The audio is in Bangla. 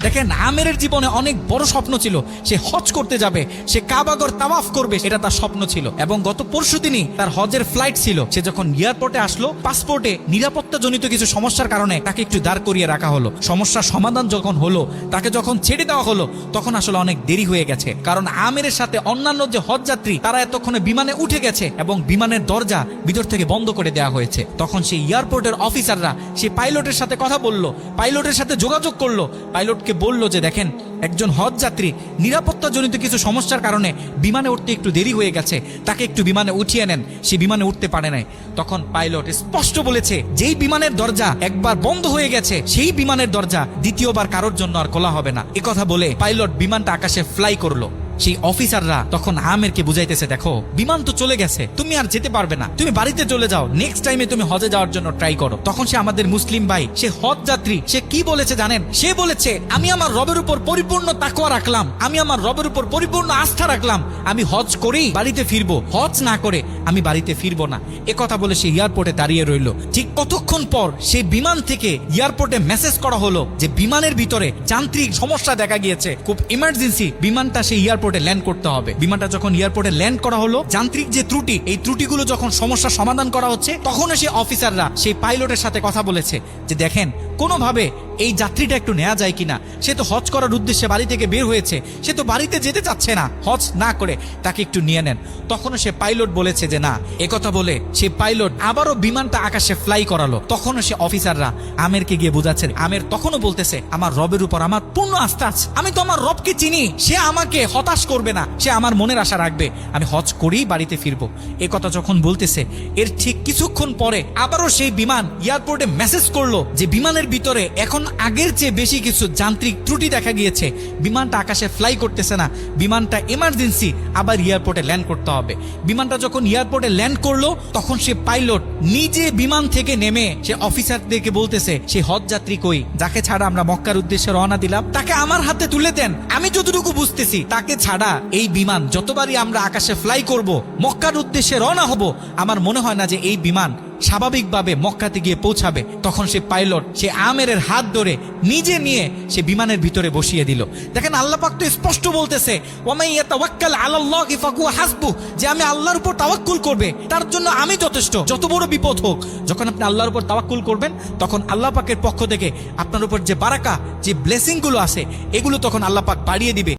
দেখেন, আমেরের জীবনে অনেক বড় স্বপ্ন ছিল। সে হজ করতে যাবে, সে কাবাগর তাওয়াফ করবে, এটা তার স্বপ্ন ছিল। এবং গত পরশুদিনই তার হজের ফ্লাইট ছিল। সে যখন এয়ারপোর্টে আসলো, পাসপোর্টে নিরাপত্তাজনিত কিছু সমস্যার কারণে তাকে একটু দাঁড় করিয়ে রাখা হলো। সমস্যার সমাধান যখন হলো, তাকে যখন ছেড়ে দেওয়া হলো, তখন আসলে অনেক দেরি হয়ে গেছে। কারণ আমেরের সাথে অন্যান্য যে হজ যাত্রী, তারা এতক্ষণে বিমানে উঠে গেছে এবং বিমানের দরজা ভিতর থেকে বন্ধ করে দেওয়া হয়েছে। তখন সেই এয়ারপোর্টের অফিসাররা সেই পাইলটের সাথে কথা বললো, পাইলটের সাথে যোগাযোগ করলো, পাইলটকে বলল যে দেখেন, একজন হজ যাত্রী নিরাপত্তাজনিত কিছু সমস্যার কারণে বিমানে উঠতে একটু দেরি হয়ে গেছে, তাকে একটু বিমানে উঠিয়ে নেন। সে বিমানে উঠতে পারে নাই। তখন পাইলট স্পষ্ট বলেছে, যেই বিমানের দরজা একবার বন্ধ হয়ে গেছে, সেই বিমানের দরজা দ্বিতীয়বার কারোর জন্য আর খোলা হবে না। কথা বলে পাইলট বিমানটা আকাশে ফ্লাই করলো। সেই অফিসাররা তখন আমেরকে বুঝাইতেছে, দেখো বিমান তো চলে গেছে, তুমি আর যেতে পারবে না, তুমি বাড়িতে চলে যাও, নেক্সট টাইমে তুমি হজে যাওয়ার জন্য ট্রাই করো। তখন সে আমাদের মুসলিম ভাই, সে হজ যাত্রী, সে কি বলেছে জানেন? সে বলেছে, আমি আমার রবের উপর পরিপূর্ণ তাকওয়া রাখলাম, আমি আমার রবের উপর পরিপূর্ণ আস্থা রাখলাম, আমি হজ করেই বাড়িতে ফিরবো, হজ না করে আমি বাড়িতে ফিরবো না। কথা বলে সে এয়ারপোর্টে দাঁড়িয়ে রইল। ঠিক কতক্ষণ পর সেই বিমান থেকে এয়ারপোর্টে মেসেজ করা হলো যে বিমানের ভিতরে যান্ত্রিক সমস্যা দেখা গিয়েছে, খুব ইমার্জেন্সি বিমানটা সেই এয়ারপোর্টে ল্যান্ড করতে হবে। বিমানটা যখন এয়ারপোর্টে ল্যান্ড করা হলো, যান্ত্রিক যে ত্রুটি, এই ত্রুটিগুলো যখন সমস্যা সমাধান করা হচ্ছে, তখন সেই অফিসাররা সেই পাইলটের সাথে কথা বলেছে যে দেখেন, কোনোভাবে এই যাত্রীটা একটু নেওয়া যায় কিনা। সে তো হজ করার উদ্দেশ্যে বাড়ি থেকে বের হয়েছে, সে তো বাড়িতে যেতে চাচ্ছে না, হজ না করে তাকে একটু নিয়ে নেন। তখনও সে পাইলট বলেছে যে না। কথা বলে সে পাইলট আবারও বিমানটা আকাশে ফ্লাই করালো। তখনও সে অফিসাররা আমেরকে গিয়ে বোঝাচ্ছেন। আমের তখনও বলতেছে, আমার রবের উপর আমার পূর্ণ আস্থা আছে, আমি তো আমার রবকে চিনি, সে আমাকে হতাশ করবে না, সে আমার মনের আশা রাখবে, আমি হজ করেই বাড়িতে ফিরবো। কথা যখন বলতেছে, এর ঠিক কিছুক্ষণ পরে আবারও সেই বিমান এয়ারপোর্টে মেসেজ করলো যে বিমানের ভিতরে এখন আগের চেয়ে বেশি কিছু যান্ত্রিক ত্রুটি দেখা গিয়েছে, বিমানটা আকাশে ফ্লাই করতেছে না, বিমানটা এমার্জেন্সি আবার এয়ারপোর্টে ল্যান্ড করতে হবে। বিমানটা যখন এয়ারপোর্টে ল্যান্ড করলো, তখন সে পাইলট নিজে বিমান থেকে নেমে সে অফিসারদেরকে বলতেছে, সেই হজ যাত্রী কই, যাকে ছাড়া আমরা মক্কার উদ্দেশ্যে রওনা দিলাম, তাকে আমার হাতে তুলে দেন। আমি যতটুকু বুঝতেছি, তাকে ছাড়া এই বিমান যতবারই আমরা আকাশে ফ্লাই করব, মক্কার উদ্দেশ্যে রওনা হব, আমার মনে হয় না যে এই বিমান স্বাভাবিকভাবে মক্কাতে গিয়ে পৌঁছাবে। তখন সে পাইলট সে আমেরের হাত ধরে নিজে নিয়ে সে বিমানের ভিতরে বসিয়ে দিল। দেখেন, আল্লাহ পাক তো স্পষ্ট বলতেছে, ওয়ামাই ইয়াতাওয়াক্কাল আলাল্লাহি ফাহুয়া হাসবুহ, যে আমি আল্লাহর উপর তাওয়াক্কুল করবে, তার জন্য আমি যথেষ্ট, যত বড় বিপদ হোক। যখন আপনি আল্লাহর উপর তাওয়াক্কুল করবেন, তখন আল্লাহ পাকের পক্ষ থেকে আপনার উপর যে বারাকা, যে ব্লেসিং গুলো আছে, এগুলো তখন আল্লাহ পাক বাড়িয়ে দিবে।